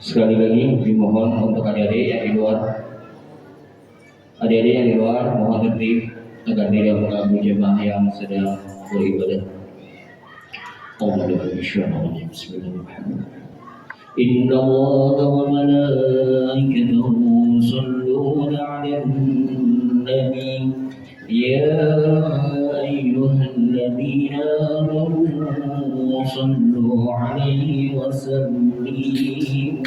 Sekali lagi dimohon untuk adik-adik yang di luar mohon tertib agar tidak mengganggu jemaah yang sedang beribadah. Bismillahirrahmanirrahim. Inna Allah wa malaikatahu yusholluna 'alan nabi ya ayyuhalladzina amanu shallu 'alaihi wa sallimu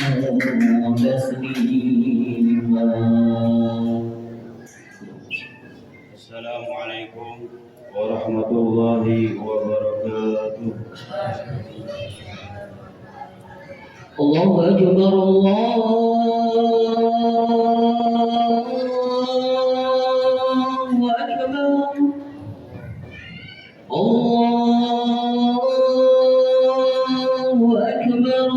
taslima. Assalamualaikum warahmatullahi wabarakatuh. Allahu Akbar, Allahu Akbar, Allahu Akbar,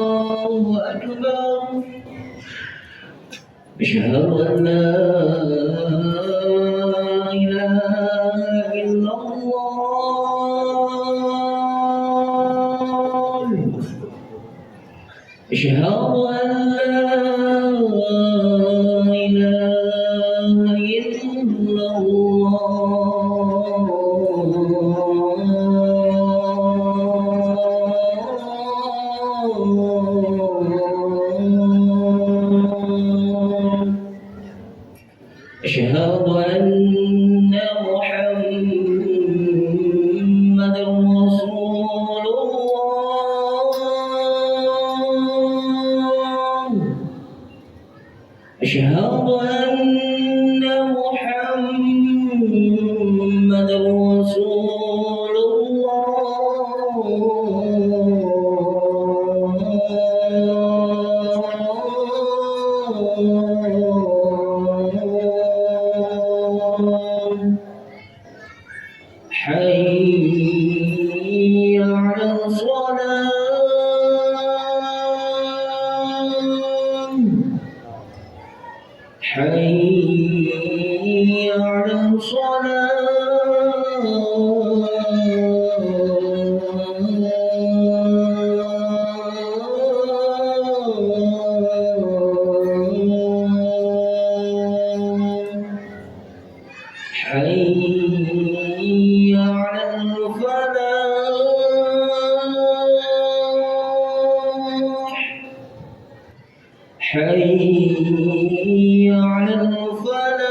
Allahu Akbar. Asyhadu an la أشهد أن لا إله إلا الله أشهد أن محمد رسول الله أشهد أن محمد رسول الله حي على الصلاة حي على الصلاة حي على الفلاح حي على الفلاح.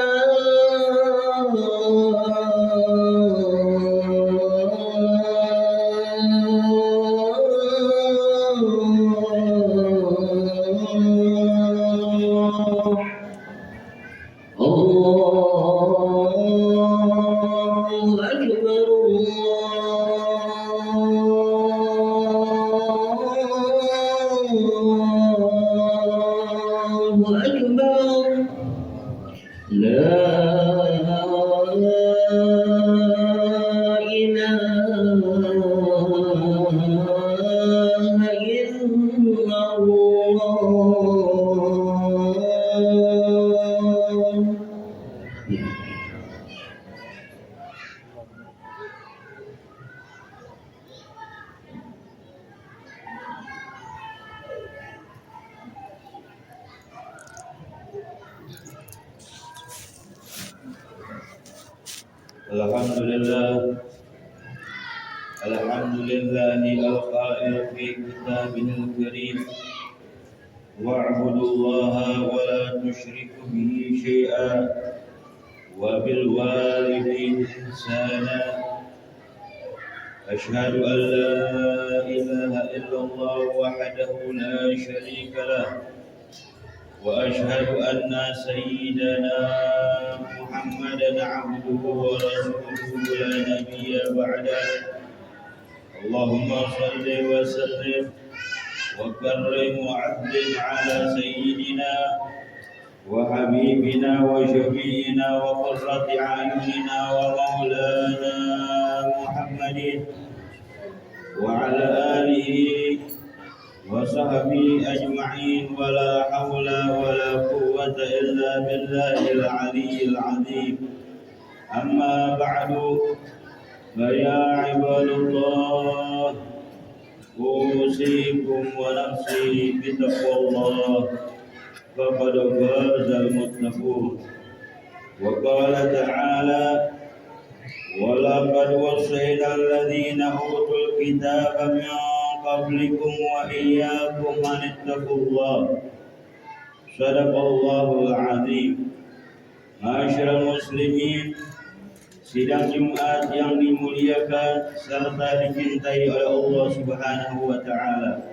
الله أكبر، الله أكبر، لا إله إلا الله. الحمد لله القائل في كتابه الكريم واعبدوا الله ولا تشركوا به شيئا وبالوالدين إحسانا. أشهد أن لا إله إلا الله وحده لا شريك له وأشهد أن سيدنا محمدا عبده ورسوله لا نبي بعده. اللهم صل وسلم وكرم وعظم على سيدنا وحبيبنا وشفينا وقرة أعيننا ومولانا محمد وعلى آله وصحبه أجمعين ولا حول ولا قوة إلا بالله العلي العظيم. أما بعد فيا عباد الله أوصيكم ونفسي بتقوى الله فقد فاز المتقون. وقال تعالى ولقد وصينا الذين أوتوا الكتاب من قبلكم وإياكم أن اتقوا الله صدق الله العظيم. Ma'asyiral muslimin, sidang Jumat yang dimuliakan serta dicintai oleh Allah Subhanahu wa taala.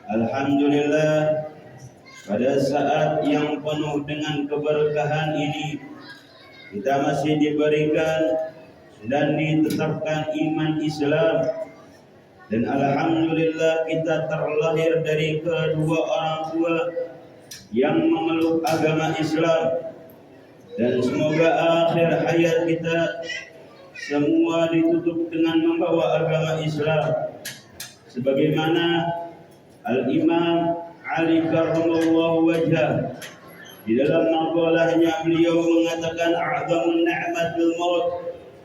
Alhamdulillah, pada saat yang penuh dengan keberkahan ini kita masih diberikan dan ditetapkan iman Islam, dan alhamdulillah kita terlahir dari kedua orang tua yang memeluk agama Islam. Dan semoga akhir hayat kita semua ditutup dengan membawa agama Islam. Sebagaimana Al-Imam Ali karramallahu wajhah di dalam maqalahnya beliau mengatakan a'zamun ni'matul maut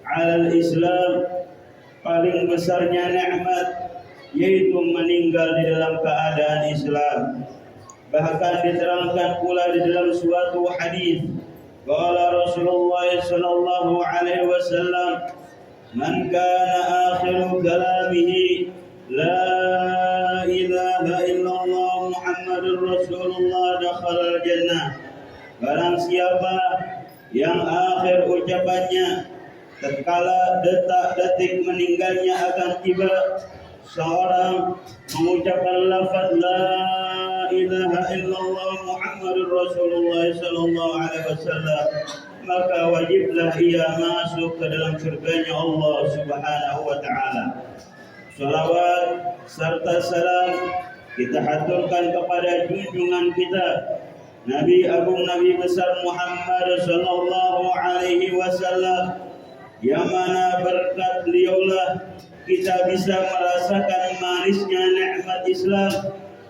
'alal Islam, paling besarnya nikmat yaitu meninggal di dalam keadaan Islam. Bahkan diterangkan pula di dalam suatu hadis, qala Rasulullah sallallahu alaihi wasallam, man kana akhiru kalamihi la ilaha illallah Muhammadur Rasulullah dakhala al-jannah. Barang siapa yang akhir ucapannya tatkala detak-detik meninggalnya akan tiba seorang mengucapkan lafaz la ilaha illallah Muhammadur Rasulullah sallallahu alaihi wasallam, maka wajiblah ia masuk ke dalam surganya Allah Subhanahu wa taala. Salawat serta salam kita haturkan kepada junjungan kita Nabi Agung Nabi besar Muhammad sallallahu alaihi wasallam, yang mana berkat beliaulah kita bisa merasakan manisnya nikmat Islam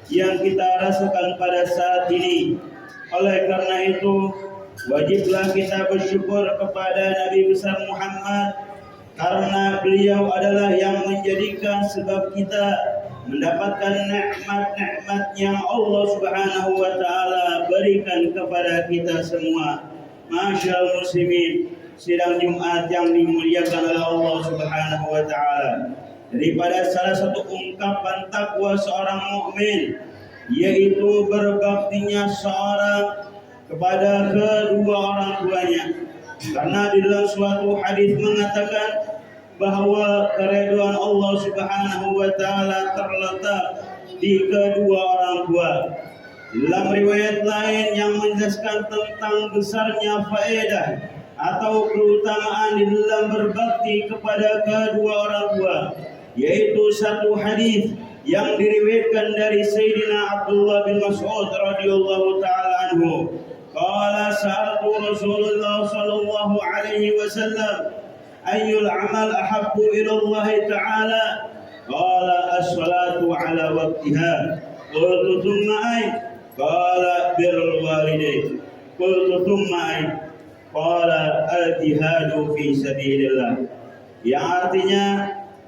yang kita rasakan pada saat ini. Oleh karena itu, wajiblah kita bersyukur kepada Nabi besar Muhammad, karena beliau adalah yang menjadikan sebab kita mendapatkan nikmat-nikmat yang Allah Subhanahu wa taala berikan kepada kita semua. Masyaallah muslimin, sidang Jumat yang dimuliakan oleh Allah Subhanahu wa taala, daripada salah satu ungkapan takwa seorang mukmin yaitu berbaktinya seorang kepada kedua orang tuanya. Karena di dalam suatu hadis mengatakan bahwa keridhaan Allah Subhanahu wa taala terletak di kedua orang tua. Dalam riwayat lain yang menjelaskan tentang besarnya faedah atau keutamaan di dalam berbakti kepada kedua orang tua, yaitu satu hadis yang diriwayatkan dari Sayyidina Abdullah bin Mas'ud radhiyallahu taala anhu. Qala sa'altu Rasulullah sallallahu alaihi wasallam ayyul amal ahabbu ila Allah ta'ala, qala as-salatu ala waqtiha, qultu thumma ay, qala birrul walidain, qultu thumma ay, qala al-jihadu fi sabilillah. Yang artinya,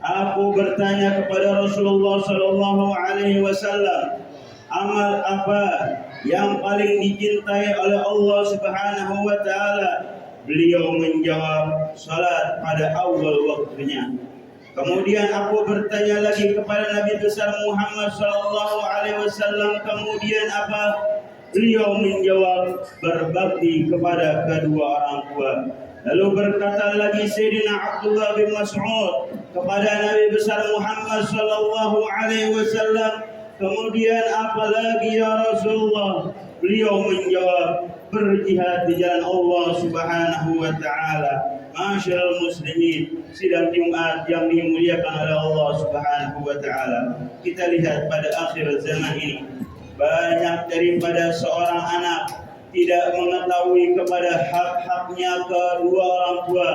aku bertanya kepada Rasulullah sallallahu alaihi wasallam, amal apa yang paling dicintai oleh Allah Subhanahu wa taala? Beliau menjawab, salat pada awal waktunya. Kemudian aku bertanya lagi kepada Nabi besar Muhammad sallallahu alaihi wasallam, kemudian apa? Beliau menjawab, berbakti kepada kedua orang tua. Lalu berkata lagi Sayyidina Abdullah bin Mas'ud kepada Nabi besar Muhammad sallallahu alaihi wasallam, kemudian apa lagi ya Rasulullah? Beliau menjawab, berjihad di jalan Allah Subhanahu wa taala. Masyaallah muslimin, sidang Jumat yang dimuliakan oleh Allah Subhanahu wa taala. Kita lihat pada akhir zaman ini, banyak daripada seorang anak tidak mengetahui kepada hak-haknya kedua orang tua,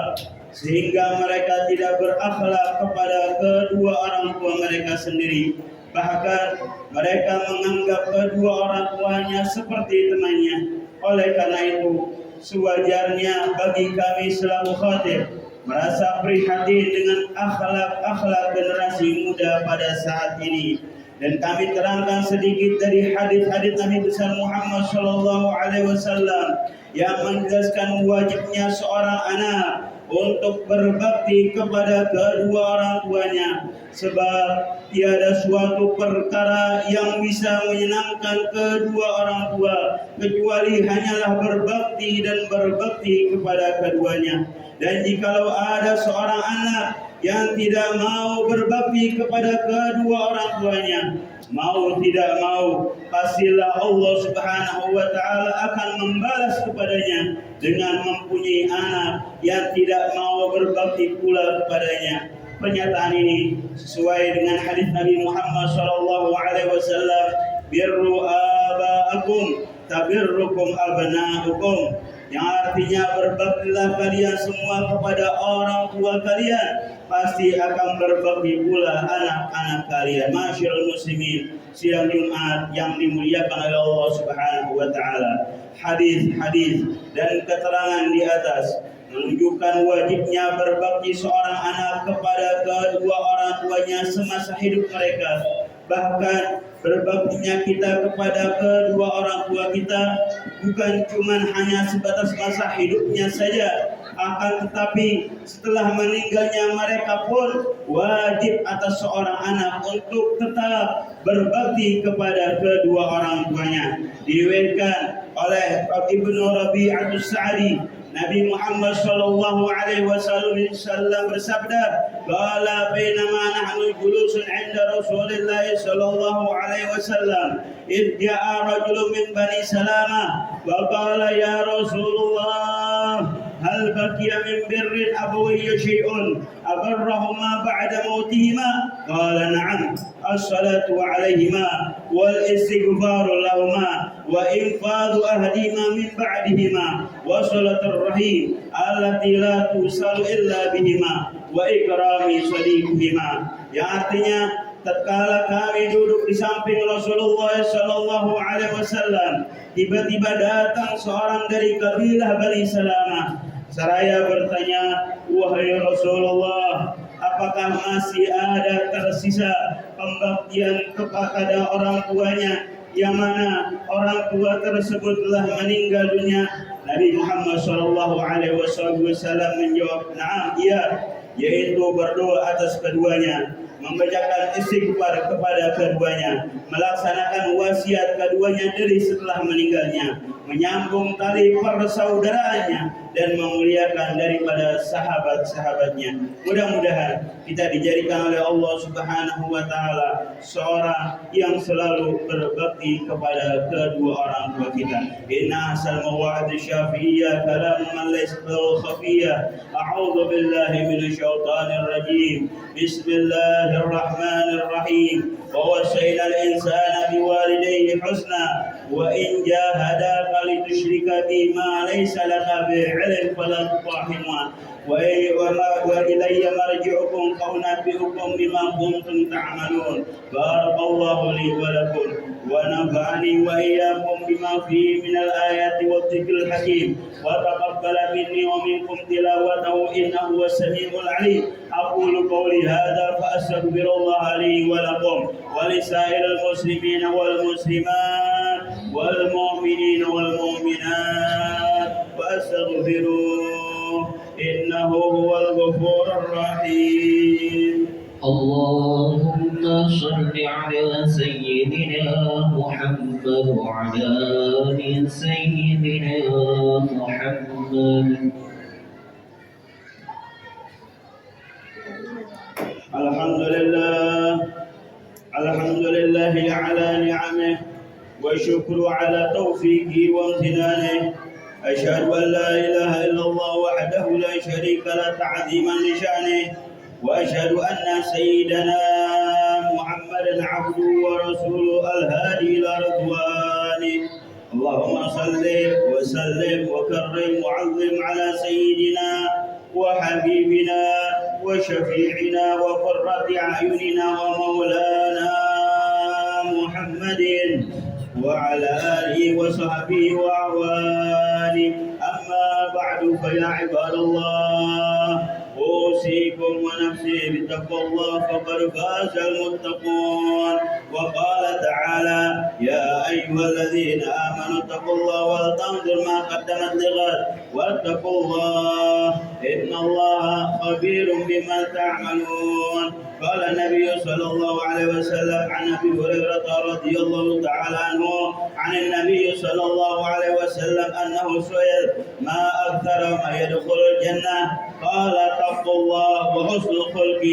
sehingga mereka tidak berakhlak kepada kedua orang tua mereka sendiri. Bahkan mereka menganggap kedua orang tuanya seperti temannya. Oleh karena itu, sewajarnya bagi kami selaku khatib merasa prihatin dengan akhlak-akhlak generasi muda pada saat ini. Dan kami terangkan sedikit dari hadis-hadis Nabi besar Muhammad sallallahu alaihi wasallam yang menjelaskan wajibnya seorang anak untuk berbakti kepada kedua orang tuanya, sebab tiada suatu perkara yang bisa menyenangkan kedua orang tua kecuali hanyalah berbakti dan berbakti kepada keduanya. Dan jikalau ada seorang anak yang tidak mau berbakti kepada kedua orang tuanya, mau tidak mau, pastilah Allah Subhanahu wa taala akan membalas kepadanya dengan mempunyai anak yang tidak mau berbakti pula kepadanya. Pernyataan ini sesuai dengan hadis Nabi Muhammad sallallahu alaihi wasallam, birru abaakum tabirrukum abnaukum, yang artinya berbaktilah kalian semua kepada orang tua kalian, pasti akan berbakti pula anak-anak kalian. Masyaallah muslimin, sidang Jumat yang dimuliakan oleh Allah Subhanahu wa taala. Hadis-hadis dan keterangan di atas menunjukkan wajibnya berbakti seorang anak kepada kedua orang tuanya semasa hidup mereka. Bahkan berbaktinya kita kepada kedua orang tua kita bukan cuma hanya sebatas masa hidupnya saja, akan tetapi setelah meninggalnya mereka pun wajib atas seorang anak untuk tetap berbakti kepada kedua orang tuanya. Diriwayatkan oleh Ibnu Rabi'ah As-Sa'di, Nabi Muhammad sallallahu alaihi wasallam bersabda, "Qala bainama nahnu julusun 'inda Rasulillah sallallahu alaihi wasallam, id ja'a rajulun min Bani Salamah wa qala ya Rasulullah, hal baqiya min birrin abawayya syai'un abarrahuma ba'da mautihima?" Qala na'am, as-salatu 'alaihima wal istighfaru lahuma wa infadhu ahdihima min ba'dihima wa salatur rahim allati la tusalu illa bihima wa ikrami sadiqihima. Yang artinya, tatkala kami duduk di samping Rasulullah sallallahu alaihi wasallam, tiba-tiba datang seorang dari kabilah Bani Salamah. Seraya bertanya, "Wahai Rasulullah, apakah masih ada tersisa pembaktian kepada orang tuanya yang mana orang tua tersebut telah meninggal dunia?" Nabi Muhammad sallallahu alaihi wasallam menjawab, "Na'am, iya," yaitu berdoa atas keduanya, membacakan istighfar kepada keduanya, melaksanakan wasiat keduanya dari setelah meninggalnya, menyambung tali persaudaraannya, dan memuliakan daripada sahabat-sahabatnya. Mudah-mudahan kita dijadikan oleh Allah Subhanahu wa taala seorang yang selalu berbakti kepada kedua orang tua kita. Inna asal mawa'id syafi'iyah kalam man laysa lahu khafiyah. A'udzu billahi minasyaitonir rajim. Bismillahirrahmanirrahim. ووصينا الإنسان بوالديه حسنا وإن جاهداك لتشرك بي ما ليس لك به علم فلا تطعهما وإلي مرجعكم فأنبئكم بما كنتم تعملون. بارك الله لي ولكم ونفعني وإياكم بما فيه من الآيات والذكر الحكيم وتقبل مني ومنكم تلاوته إنه هو السميع العليم. أقول قولي هذا فأستغفر الله لي ولكم ولسائر المسلمين والمسلمات والمؤمنين والمؤمنات فاستغفروه إنه هو الغفور الرحيم. اللهم صل على سيدنا محمد وعلى آل سيدنا محمد. الحمد لله على نعمه والشكر على توفيقه وامتنانه. أشهد أن لا إله إلا الله وحده لا شريك له تعظيما لشأنه، وأشهد أن سيدنا محمدا عبده ورسوله الهادي إلى رضوانه. اللهم صل وسلم وكرم وعظم على سيدنا وحبيبنا وشفيعنا وقرة أعيننا ومولانا محمد وعلى آله وصحبه وأعوانه. أما بعد فيا عباد الله أوصيكم ونفسي بتقوى الله فقد فاز المتقون. وقال تعالى يا أيها الذين آمنوا اتقوا الله ولتنظر ما قدمت لغد واتقوا الله إن الله خبير بما تعملون. قال النبي صلى الله عليه وسلم عن أبي هريرة رضي الله تعالى عنه عن النبي صلى الله عليه وسلم أنه سئل ما أكثر ما يدخل الجنة قال تقوى الله وحسن الخلق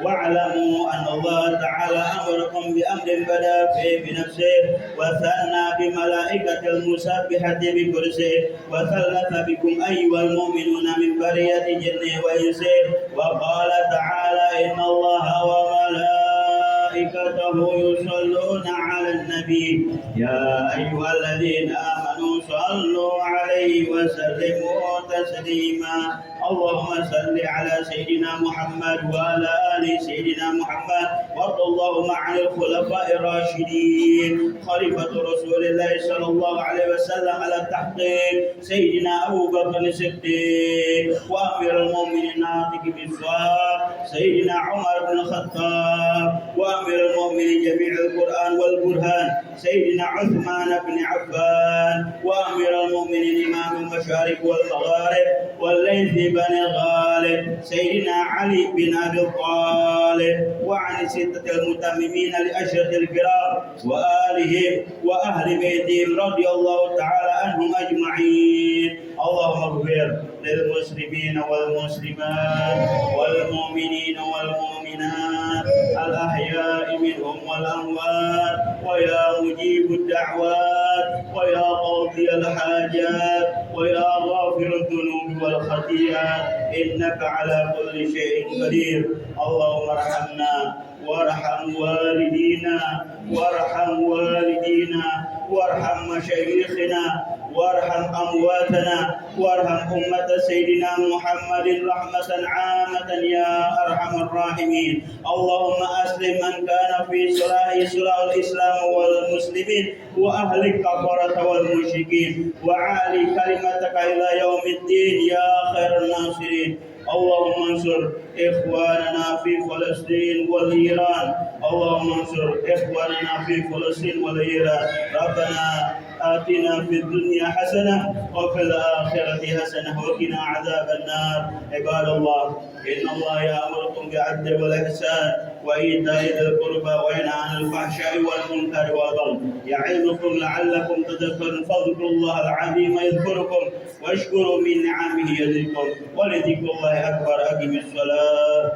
واعلموا أن الله تعالى أمركم بأمر بدأ فيه بنفسه وثنى بملائكة المسبحة بكرسيه وثلث بكم أيها المؤمنون من برية جنه وإنسه. وقال تعالى إن الله وملائكته يصلون على النبي يا أيها الذين آمنوا صلوا عليه وسلموا تسليما. اللهم صل على سيدنا محمد وعلى آل سيدنا محمد وارض اللهم عن الخلفاء الراشدين خليفة رسول الله صلى الله عليه وسلم على التحقيق سيدنا أبو بكر الصديق وأمير المؤمنين ناطق بالصواب سيدنا عمر بن الخطاب وأمير المؤمنين جميع القرآن والبرهان سيدنا عثمان بن عفان وأمير المؤمنين إمام المشارق والمغارب والليث بن غالب سيدنا علي بن أبي طالب وعن الستة المتممين لأشرة الكرام وآلهم وأهل بيتهم رضي الله تعالى عنهم أجمعين. اللهم اغفر للمسلمين والمسلمات والمؤمنين والمؤمنات الأحياء منهم والأموات ويا مجيب الدعوات ويا قاضي الحاجات ويا غافر الذنوب والخطيئات إنك على كل شيء قدير. اللهم ارحمنا وارحم والدينا وارحم والدينا وارحم مشايخنا وارحم أمواتنا وارحم أمة سيدنا محمد رحمة عامة يا أرحم الراحمين. اللهم أسلم من كان في صلاح الإسلام والمسلمين وأهل الكفرة والمشركين وعالي كلمتك إلى يوم الدين يا خير الناصرين. اللهم انصر إخواننا في فلسطين والإيران. اللهم انصر إخواننا في فلسطين والإيران. ربنا آتنا في الدنيا حسنة وفي الآخرة حسنة وقنا عذاب النار. عباد الله إن الله يأمركم بالعدل والإحسان وإيتاء ذي القربى وينهى عن الفحشاء والمنكر والبغي يعظكم لعلكم تذكرون فاذكروا الله العظيم يذكركم واشكروا من نعمه يزدكم ولذكر الله أكبر. أقم الصلاة.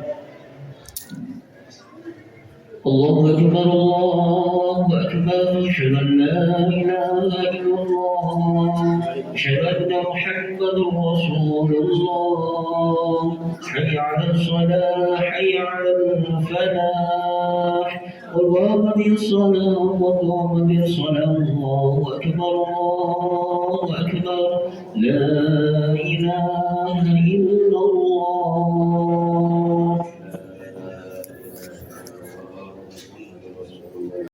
الله أكبر الله أكبر أشهد أن لا إله إلا الله أشهد أن محمدا رسول الله. حي على الصلاة حي على الفلاح وقامت الصلاة وقامت الصلاة. الله أكبر الله أكبر لا إله إلا الله.